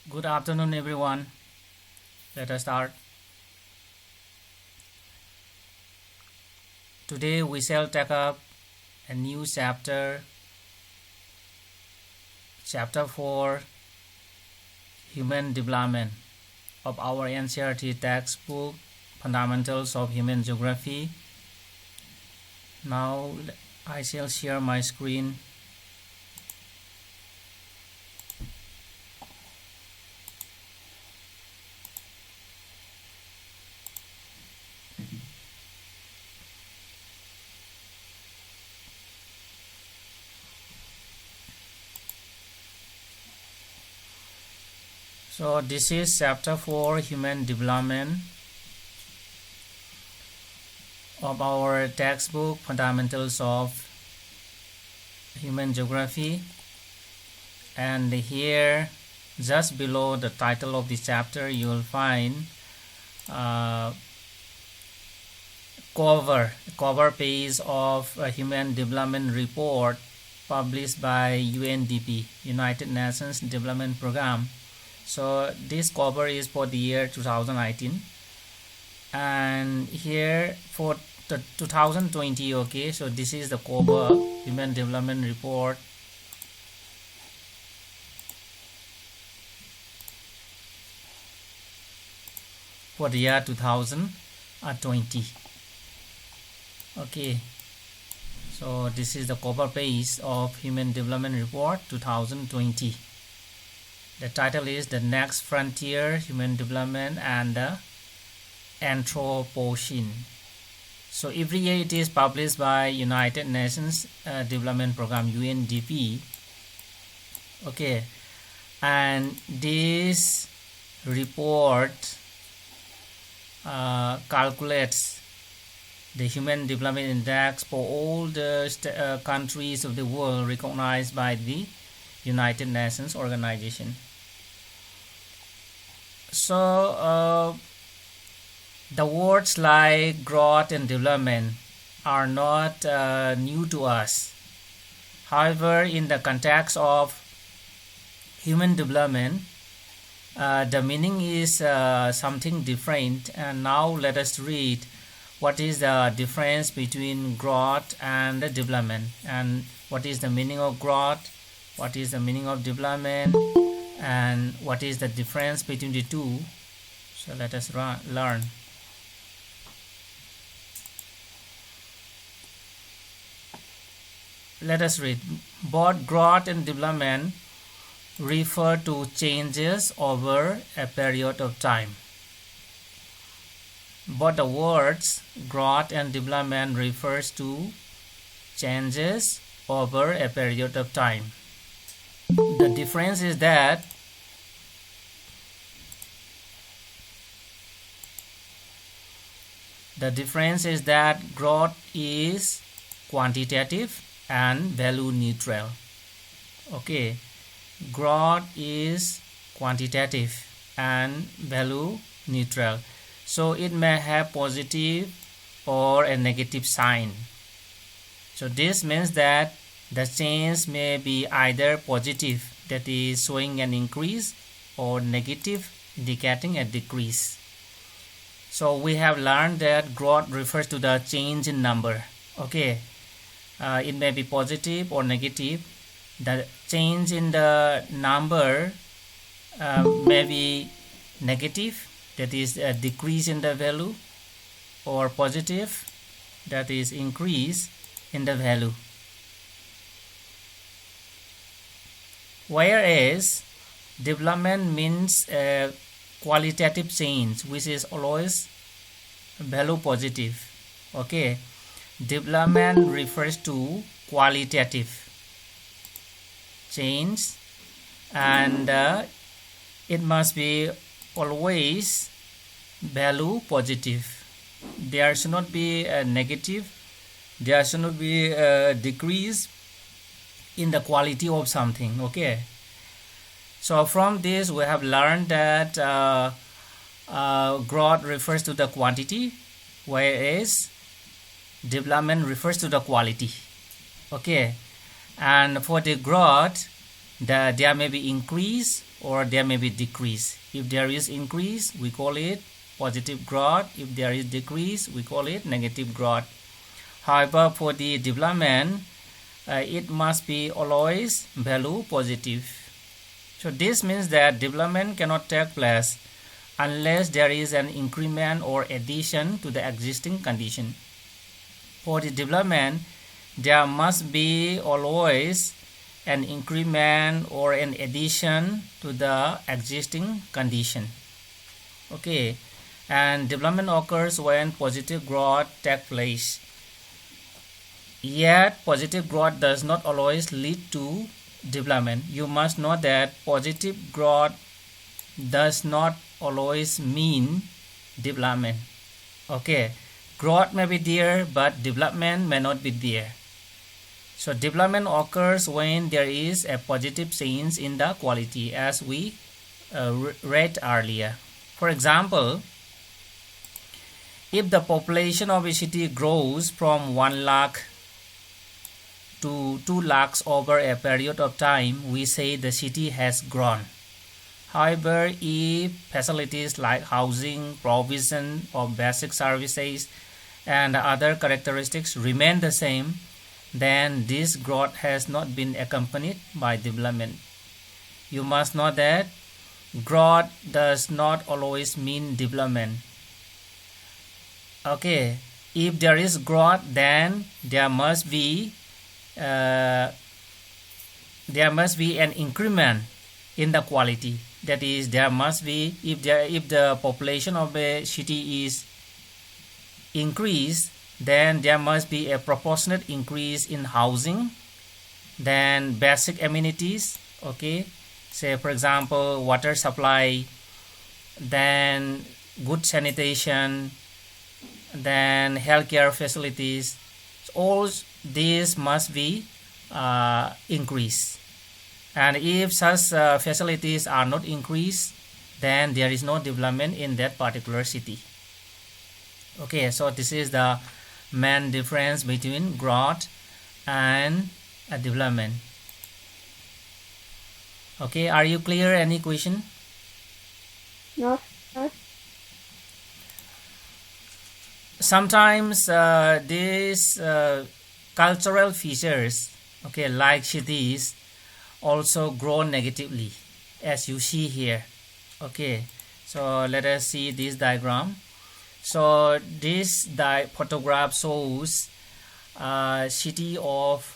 Good afternoon, everyone. Let us start. Today we shall take up a new chapter, Chapter 4, Human Development, of our NCERT textbook, Fundamentals of Human Geography. Now I shall share my screen. So this is Chapter 4, Human Development, of our textbook, Fundamentals of Human Geography. And here, just below the title of the chapter, you will find cover page of a Human Development Report published by UNDP, United Nations Development Program. So this cover is for the year 2019, and here for the 2020. Okay, so this is the cover, Human Development Report for the year 2020. Okay, so this is the cover page of Human Development Report 2020. The title is The Next Frontier, Human Development and the Anthropocene. So every year it is published by United Nations Development Program, UNDP. Okay, and this report calculates the Human Development Index for all the countries of the world recognized by the United Nations organization. So the words like growth and development are not new to us. However, in the context of human development, the meaning is something different. And now let us read what is the difference between growth and development, and what is the meaning of growth, what is the meaning of development, and what is the difference between the two. So let us learn. Let us read. Both growth and development refer to changes over a period of time. But the words growth and development refers to changes over a period of time. The difference is that growth is quantitative and value neutral. Okay, growth is quantitative and value neutral. So it may have positive or a negative sign. So this means that the change may be either positive, that is showing an increase, or negative, indicating a decrease. So we have learned that growth refers to the change in number. Okay, it may be positive or negative. The change in the number may be negative, that is a decrease in the value, or positive, that is increase in the value. Whereas development means a qualitative change, which is always value positive. Okay, development refers to qualitative change, and it must be always value positive. There should not be a negative, there should not be a decrease in the quality of something. Okay, so from this we have learned that growth refers to the quantity, whereas development refers to the quality. Okay, and for the growth, there may be increase or there may be decrease. If there is increase, we call it positive growth. If there is decrease, we call it negative growth. However, for the development, it must be always value positive. So this means that development cannot take place unless there is an increment or addition to the existing condition. For the development, there must be always an increment or an addition to the existing condition. Okay, and development occurs when positive growth takes place. Yet, positive growth does not always lead to development. You must know that positive growth does not always mean development. Okay, growth may be there, but development may not be there. So development occurs when there is a positive change in the quality, as we read earlier. For example, if the population of a city grows from 1 lakh to 2 lakhs over a period of time, we say the city has grown. However, if facilities like housing, provision of basic services, and other characteristics remain the same, then this growth has not been accompanied by development. You must know that growth does not always mean development. Okay, if there is growth, then there must be an increment in the quality. That is, there must be, if the population of a city is increased, then there must be a proportionate increase in housing, then basic amenities, okay, say for example water supply, then good sanitation, then healthcare facilities. All these must be increased. And if such facilities are not increased, then there is no development in that particular city. Okay, so this is the main difference between growth and development. Okay, are you clear? Any question? No, sir. Sometimes these cultural features, okay, like cities, also grow negatively, as you see here. Okay, so let us see this diagram. So this photograph shows city of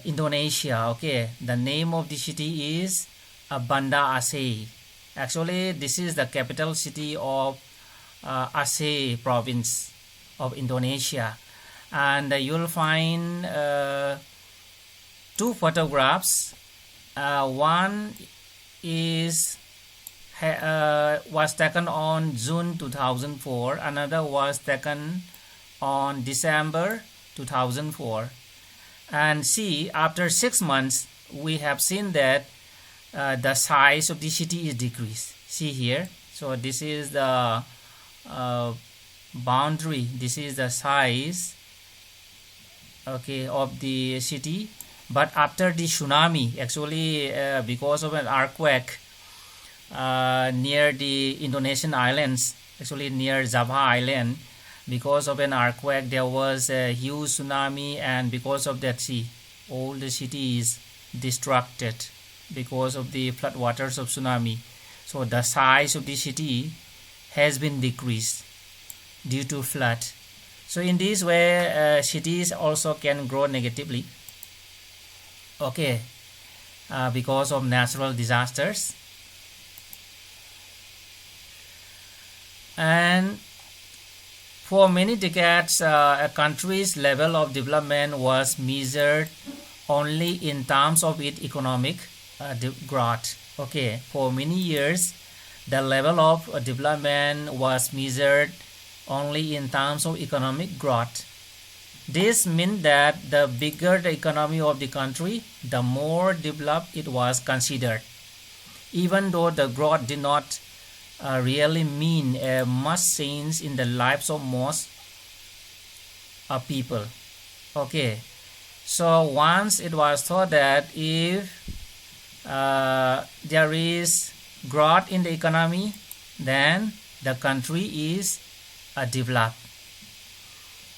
Indonesia. Okay, the name of the city is Banda Aceh. Actually, this is the capital city of Aceh province of Indonesia, and you'll find two photographs. One is was taken on June 2004. Another was taken on December 2004. And see, after 6 months, we have seen that the size of the city is decreased. See here. So this is the boundary. This is the size, okay, of the city. But after the tsunami, actually because of an earthquake near the Indonesian islands, actually near Java Island, because of an earthquake there was a huge tsunami, and because of that, see, all the city is destructed because of the floodwaters of tsunami. So the size of the city has been decreased due to flood. So in this way, cities also can grow negatively, okay, because of natural disasters. And for many decades, a country's level of development was measured only in terms of its economic growth. Okay, for many years, the level of development was measured only in terms of economic growth. This meant that the bigger the economy of the country, the more developed it was considered, even though the growth did not really mean much change in the lives of most people. Okay, so once it was thought that if there is growth in the economy, then the country is developed.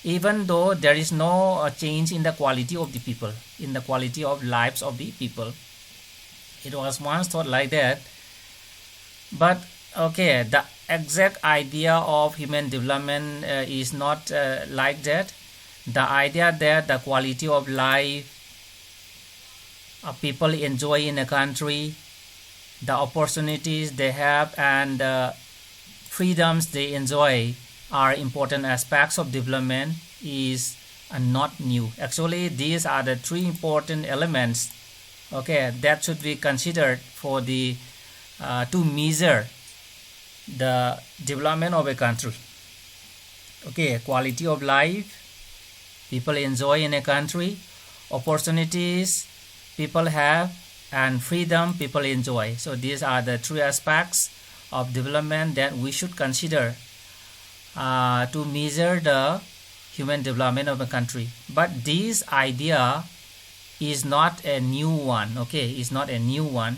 Even though there is no change in the quality of the people, in the quality of lives of the people. It was once thought like that. But okay, the exact idea of human development is not like that. The idea that the quality of life people enjoy in a country, the opportunities they have, and the freedoms they enjoy are important aspects of development is not new. Actually, these are the three important elements, okay, that should be considered for the to measure the development of a country. Okay, quality of life people enjoy in a country, opportunities people have, and freedom people enjoy. So these are the three aspects of development that we should consider to measure the human development of a country. But this idea is not a new one. Okay, it's not a new one.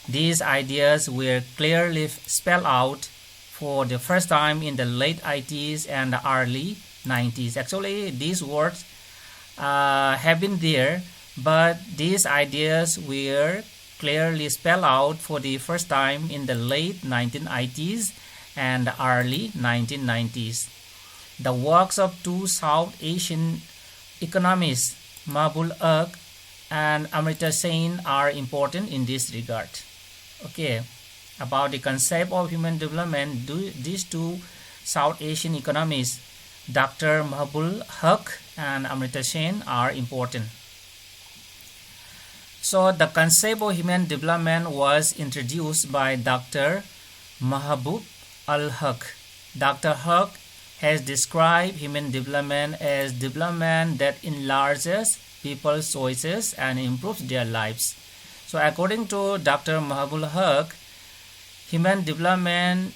These ideas were clearly spelled out for the first time in the late 80s and the early 90s. Actually, these words have been there, but these ideas were clearly spelled out for the first time in the late 1980s and the early 1990s. The works of two South Asian economists, Mahbub Ul-Haq and Amartya Sen, are important in this regard. Okay, about the concept of human development, these two South Asian economists, Dr. Mahbub Ul-Haq and Amartya Sen, are important. So the concept of human development was introduced by Dr. Mahbub Ul-Haq. Dr. Haq has described human development as development that enlarges people's choices and improves their lives. So according to Dr. Mahbub Ul-Haq, human development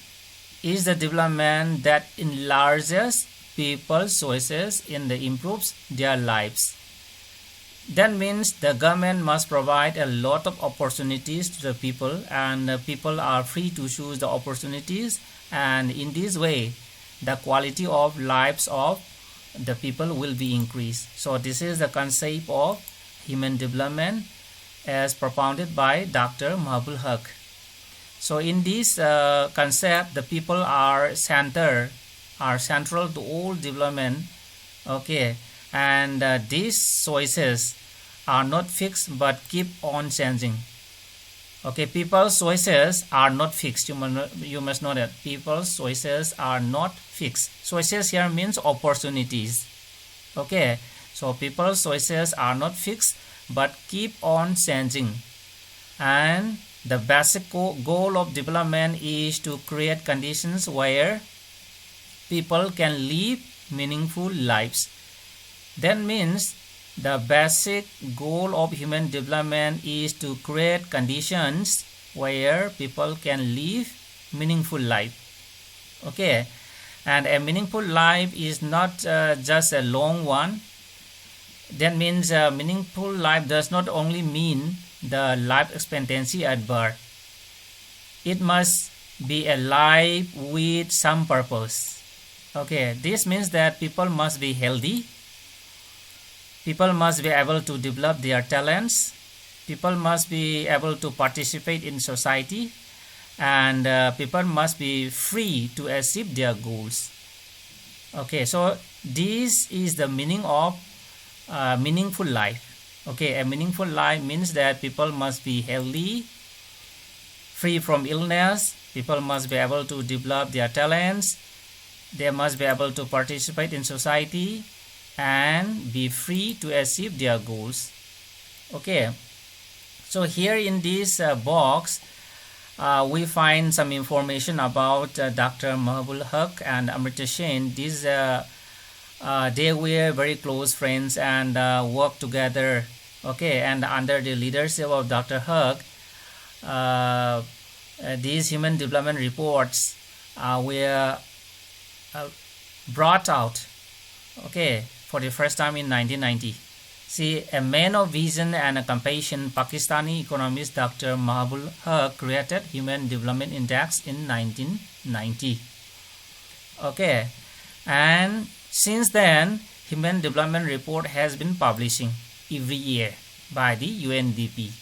is the development that enlarges people's choices and improves their lives. That means the government must provide a lot of opportunities to the people, and the people are free to choose the opportunities, and in this way the quality of lives of the people will be increased. So this is the concept of human development as propounded by Dr. Mahbub Ul-Haq. So in this concept, the people are central to all development. Okay, and these choices are not fixed but keep on changing. Okay, people's choices are not fixed. You must know that people's choices are not fixed. Choices here means opportunities. Okay, so people's choices are not fixed but keep on changing. And the basic goal of development is to create conditions where people can live meaningful lives. That means the basic goal of human development is to create conditions where people can live meaningful life. Okay, and a meaningful life is not just a long one. That means a meaningful life does not only mean the life expectancy at birth. It must be a life with some purpose. Okay, this means that people must be healthy. People must be able to develop their talents. People must be able to participate in society. And people must be free to achieve their goals. Okay, so this is the meaning of meaningful life. Okay, a meaningful life means that people must be healthy, free from illness. People must be able to develop their talents. They must be able to participate in society and be free to achieve their goals. Okay, so here in this box we find some information about Dr. Mahbub Ul-Haq and Amartya Sen. These they were very close friends and worked together. Okay, and under the leadership of Dr. Haq, these human development reports were brought out. Okay, for the first time in 1990. See, a man of vision and compassion, Pakistani economist Dr. Mahabul Haq created Human Development Index in 1990. Okay, and since then, Human Development Report has been publishing every year by the UNDP,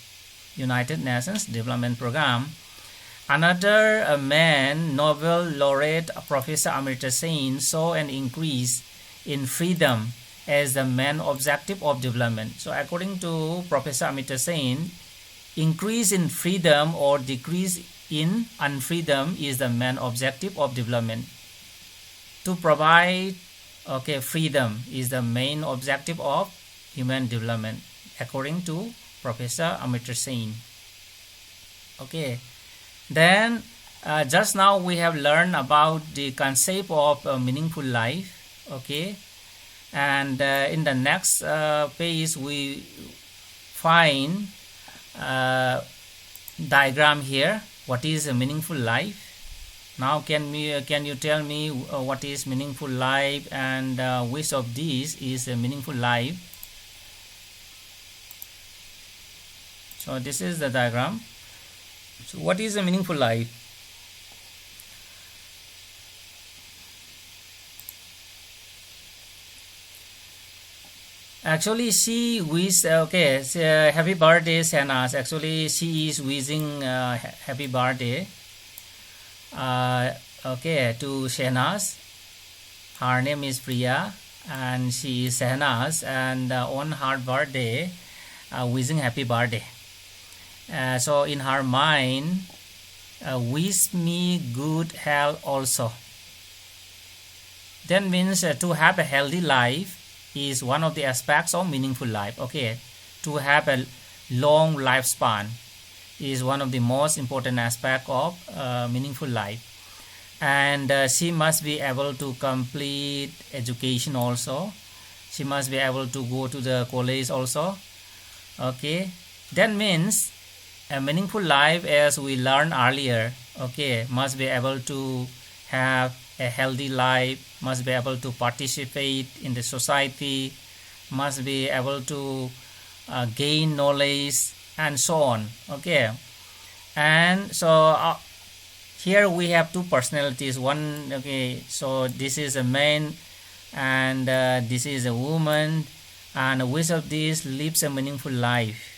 United Nations Development Program. Another man, Nobel laureate Professor Amartya Sen, saw an increase in freedom as the main objective of development. So according to Professor Amartya Sen, increase in freedom or decrease in unfreedom is the main objective of development. To provide freedom is the main objective of human development, according to Professor Amartya Sen. Okay. Then just now we have learned about the concept of a meaningful life. Okay, and in the next page we find diagram here. What is a meaningful life? Now can you tell me what is meaningful life and which of these is a meaningful life? So this is the diagram. So what is a meaningful life? Actually, she wished, happy birthday, Sehnas. Actually, she is wishing happy birthday to Sehnas. Her name is Priya and she is Sehnas, and on her birthday, wishing happy birthday. So in her mind, wish me good health also. That means to have a healthy life is one of the aspects of meaningful life. Okay, to have a long lifespan is one of the most important aspects of meaningful life. And she must be able to complete education also. She must be able to go to the college also. Okay, that means a meaningful life, as we learned earlier, must be able to have a healthy life, must be able to participate in the society, must be able to gain knowledge and so on. Okay, and so here we have two personalities. One, so this is a man and this is a woman, and which of these lives a meaningful life?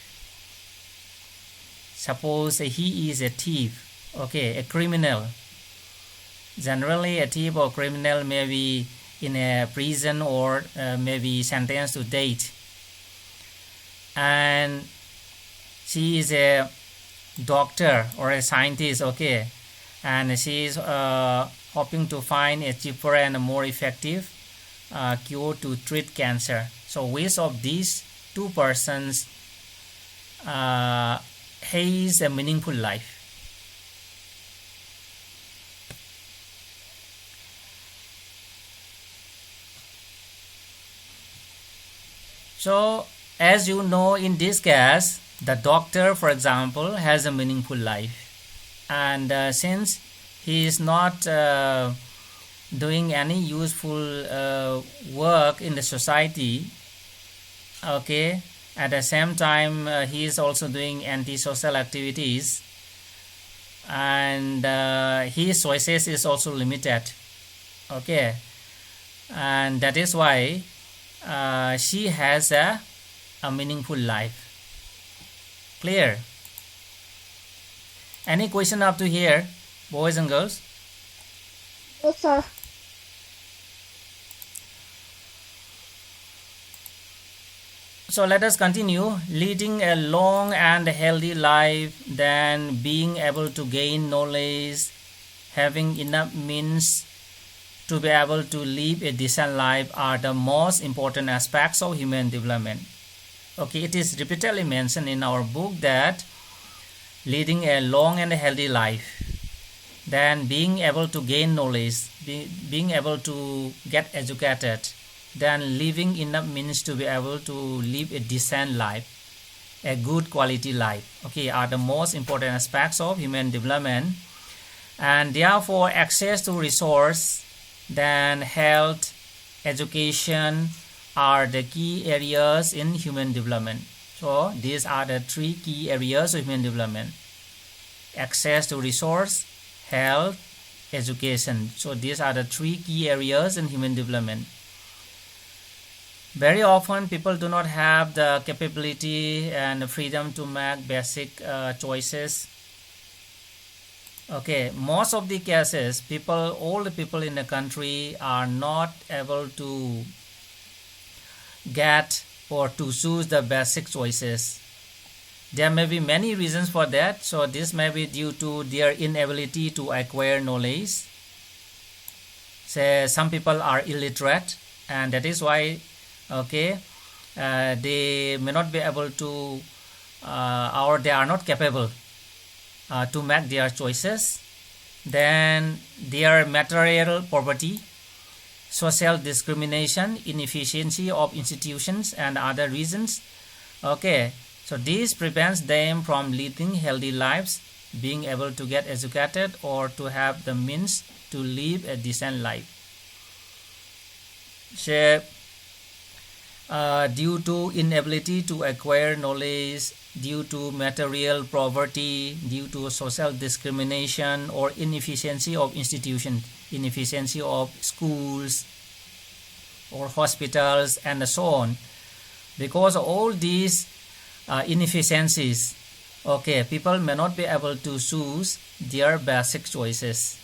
Suppose he is a thief, a criminal. Generally, a thief or criminal may be in a prison or may be sentenced to death. And she is a doctor or a scientist, and she is hoping to find a cheaper and a more effective cure to treat cancer. So which of these two persons has a meaningful life? So as you know, in this case, the doctor, for example, has a meaningful life, and since he is not doing any useful work in the society, at the same time he is also doing antisocial activities, and his choices is also limited, and that is why she has a meaningful life. Clear? Any question up to here, boys and girls? Yes, sir. So let us continue. Leading a long and healthy life, then being able to gain knowledge, having enough means to be able to live a decent life are the most important aspects of human development. It is repeatedly mentioned in our book that leading a long and healthy life, then being able to gain knowledge, being able to get educated, then living enough means to be able to live a decent life, a good quality life, are the most important aspects of human development. And therefore access to resource, then health, education, are the key areas in human development. So these are the 3 key areas of human development: access to resource, health, education. So these are the 3 key areas in human development. Very often people do not have the capability and the freedom to make basic choices. Okay, most of the cases, all the people in the country are not able to get or to choose the basic choices. There may be many reasons for that. So this may be due to their inability to acquire knowledge. Say some people are illiterate, and that is why they may not be able to or they are not capable to make their choices. Then their material poverty, social discrimination, inefficiency of institutions, and other reasons. Okay, so this prevents them from leading healthy lives, being able to get educated, or to have the means to live a decent life. So due to inability to acquire knowledge, due to material poverty, due to social discrimination or inefficiency of institutions, inefficiency of schools or hospitals, and so on. Because of all these inefficiencies, people may not be able to choose their basic choices.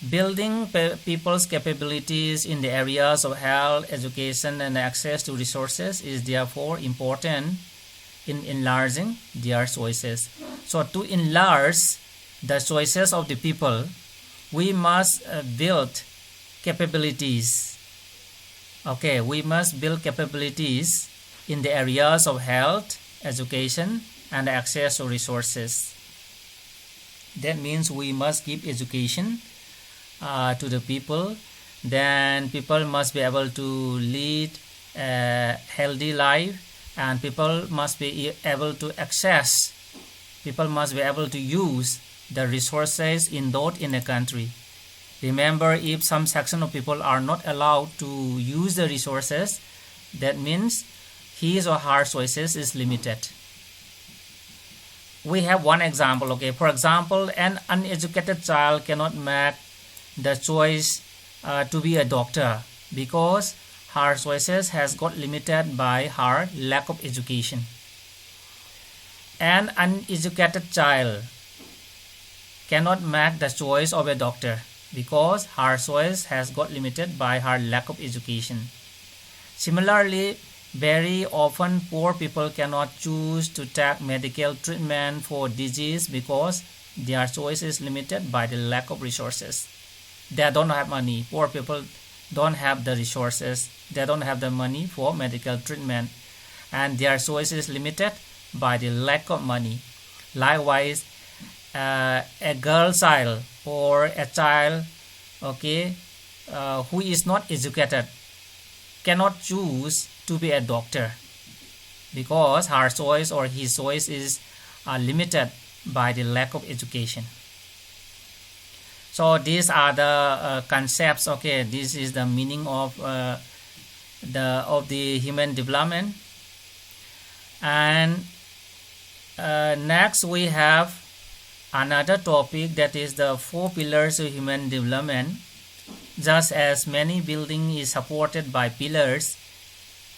Building people's capabilities in the areas of health, education, and access to resources is therefore important in enlarging their choices. So to enlarge the choices of the people, we must build capabilities. We must build capabilities in the areas of health, education, and access to resources. That means we must give education to the people. Then people must be able to lead a healthy life, and people must be able to access, people must be able to use the resources endowed in a country. Remember, if some section of people are not allowed to use the resources, that means his or her choices is limited. We have one example. For example, an uneducated child cannot make the choice to be a doctor because her choices has got limited by her lack of education. An uneducated child cannot make the choice of a doctor because her choice has got limited by her lack of education. Similarly, very often poor people cannot choose to take medical treatment for disease because their choice is limited by the lack of resources. They don't have money. Poor people don't have the resources. They don't have the money for medical treatment, and their choice is limited by the lack of money. Likewise, a girl child or a child who is not educated cannot choose to be a doctor because her choice or his choice is limited by the lack of education. So these are the concepts. This is the meaning of the human development. And next we have another topic, that is the 4 pillars of human development. Just as many building is supported by pillars,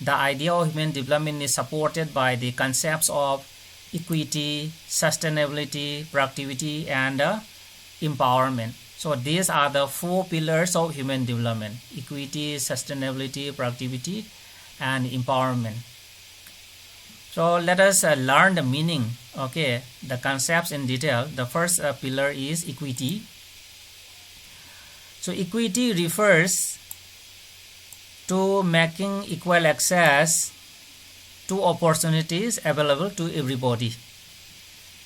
the idea of human development is supported by the concepts of equity, sustainability, productivity, and empowerment. So these are the 4 pillars of human development: equity, sustainability, productivity, and empowerment. So let us learn the meaning, the concepts in detail. The first pillar is equity. So equity refers to making equal access to opportunities available to everybody.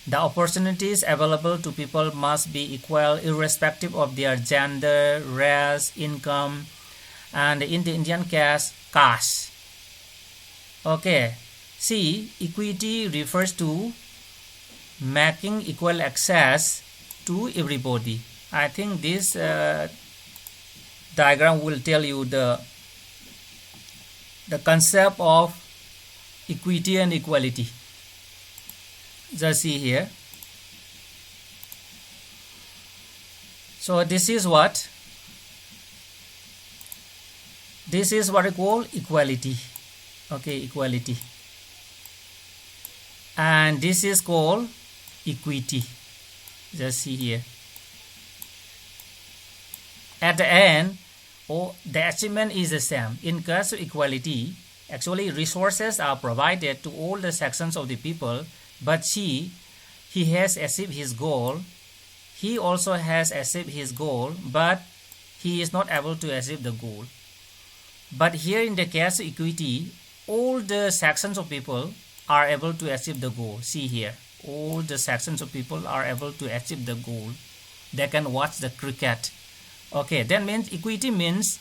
The opportunities available to people must be equal irrespective of their gender, race, income, and in the Indian case, caste. See, equity refers to making equal access to everybody. I think this diagram will tell you the the concept of equity and equality. Just see here. So this is what I call equality. Okay, equality. And this is called equity. Just see here. At the end, the achievement is the same. In case of equality, actually resources are provided to all the sections of the people, but he has achieved his goal. He also has achieved his goal, but he is not able to achieve the goal. But here in the case of equity, all the sections of people are able to achieve the goal. See here, all the sections of people are able to achieve the goal. They can watch the cricket. Okay, that means equity means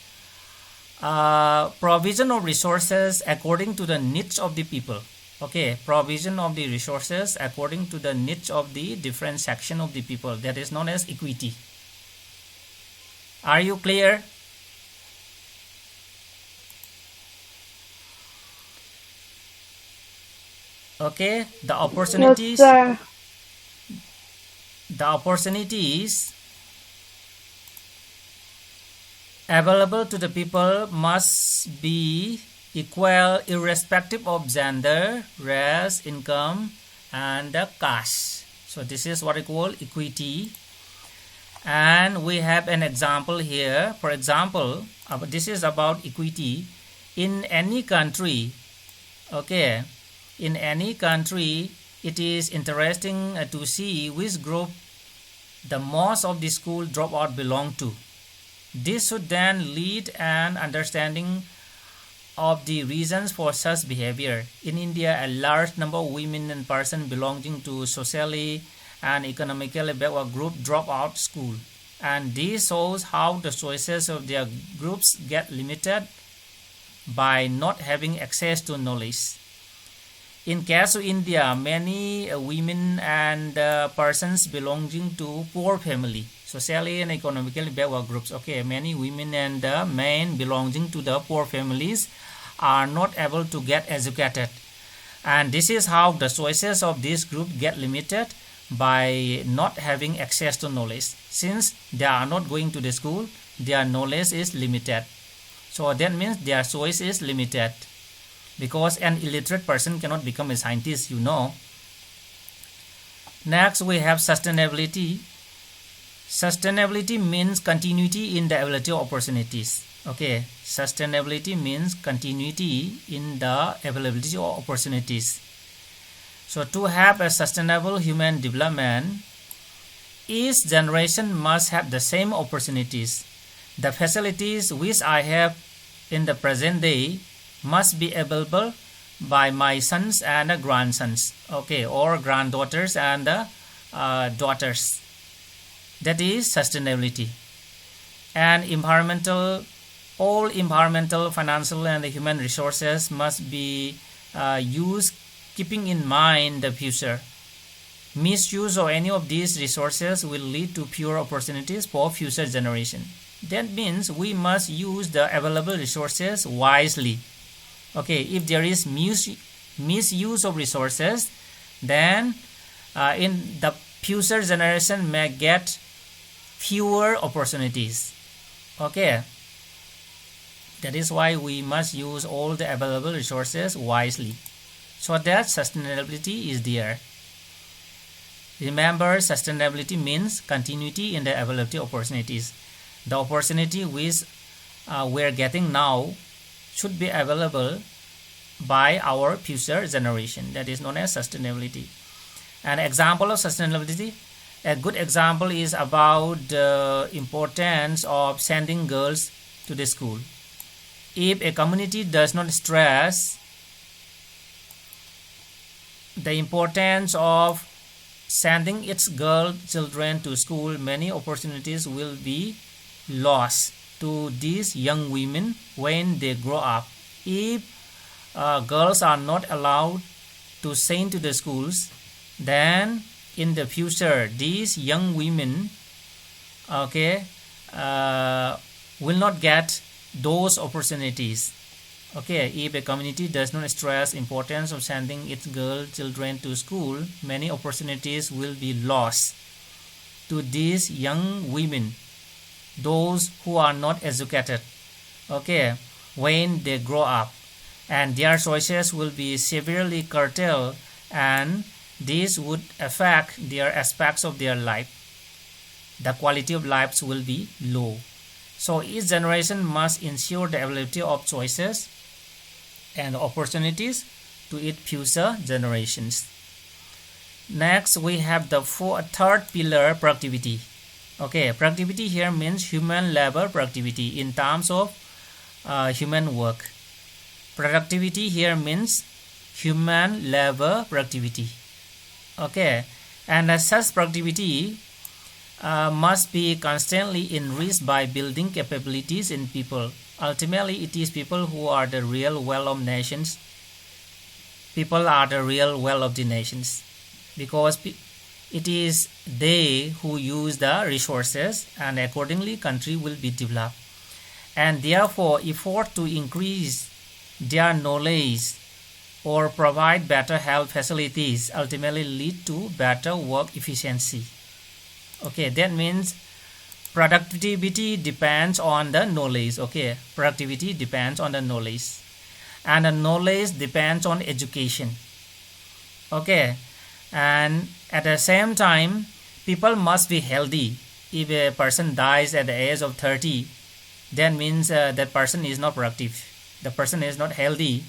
provision of resources according to the needs of the people. Okay, provision of the resources according to the needs of the different section of the people. That is known as equity. Are you clear? Okay, the opportunities. Yes, the opportunities available to the people must be equal irrespective of gender, race, income, and caste. So this is what I call equity. And we have an example here. For example, this is about equity in any country. Okay, in any country, it is interesting to see which group the most of the school dropout belong to. This should then lead an understanding of the reasons for such behavior. In India, a large number of women and persons belonging to socially and economically backward group drop out school. And this shows how the choices of their groups get limited by not having access to knowledge. In case of India, many women and persons belonging to poor family, socially and economically backward groups. Okay, many women and men belonging to the poor families are not able to get educated. And this is how the choices of this group get limited by not having access to knowledge. Since they are not going to the school, their knowledge is limited. So that means their choice is limited. Because an illiterate person cannot become a scientist, you know. Next, we have sustainability. Sustainability means continuity in the availability of opportunities. Okay, sustainability means continuity in the availability of opportunities. So to have a sustainable human development, each generation must have the same opportunities. The facilities which I have in the present day must be available by my sons and grandsons, okay, or granddaughters and daughters. That is sustainability. And all environmental, financial, and human resources must be used keeping in mind the future. Misuse of any of these resources will lead to fewer opportunities for future generation. That means we must use the available resources wisely. Okay, if there is misuse of resources, then in the future generation may get fewer opportunities. Okay, that is why we must use all the available resources wisely, so that sustainability is there. Remember, sustainability means continuity in the availability of opportunities. The opportunity which we are getting now should be available by our future generation. That is known as sustainability. An example of sustainability, a good example is about the importance of sending girls to the school. If a community does not stress the importance of sending its girl children to school, many opportunities will be lost to these young women when they grow up. If girls are not allowed to send to the schools, then in the future these young women, okay, will not get those opportunities. Okay, if a community does not stress importance of sending its girl children to school, many opportunities will be lost to these young women, those who are not educated, okay, when they grow up, and their choices will be severely curtailed, and this would affect their aspects of their life. The quality of lives will be low. So each generation must ensure the availability of choices and opportunities to its future generations. Next, we have the third pillar, productivity. Okay, productivity here means human labor productivity in terms of human work. Productivity here means human labor productivity. Okay, and such productivity must be constantly enriched by building capabilities in people. Ultimately, it is people who are the real wealth of nations. People are the real wealth of the nations, because it is they who use the resources, and accordingly country will be developed. And therefore, effort to increase their knowledge or provide better health facilities ultimately lead to better work efficiency. Okay, that means productivity depends on the knowledge. Okay, productivity depends on the knowledge, and the knowledge depends on education. Okay, and at the same time, people must be healthy. If a person dies at the age of 30, that means that person is not productive. The person is not healthy.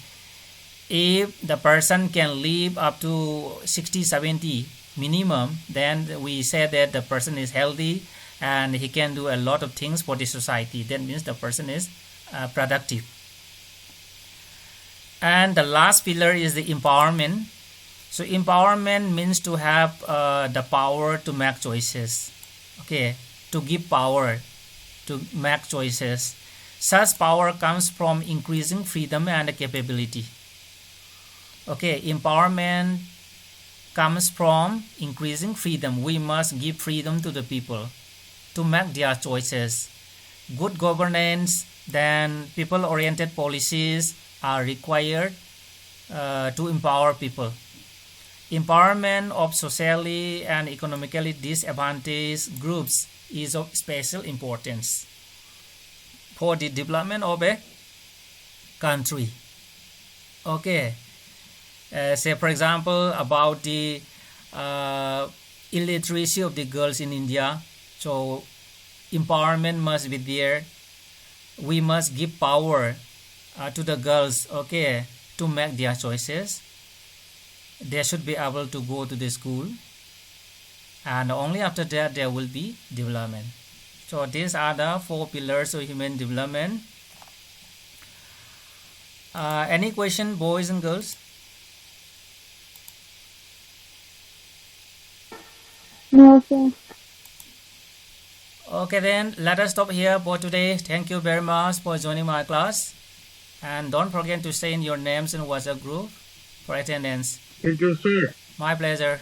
If the person can live up to 60, 70 minimum, then we say that the person is healthy and he can do a lot of things for the society. That means the person is productive. And the last pillar is the empowerment. So empowerment means to have the power to make choices. Okay, to give power to make choices. Such power comes from increasing freedom and capability. Okay, empowerment comes from increasing freedom. We must give freedom to the people to make their choices. Good governance, then people-oriented policies are required to empower people. Empowerment of socially and economically disadvantaged groups is of special importance for the development of a country. Okay, say for example about the illiteracy of the girls in India. So empowerment must be there. We must give power to the girls, okay, to make their choices. They should be able to go to the school, and only after that there will be development. So these are the 4 pillars of human development. Any question, boys and girls? No, sir. Okay, then let us stop here for today. Thank you very much for joining my class, and don't forget to send your names in WhatsApp group for attendance. Thank you, sir. My pleasure.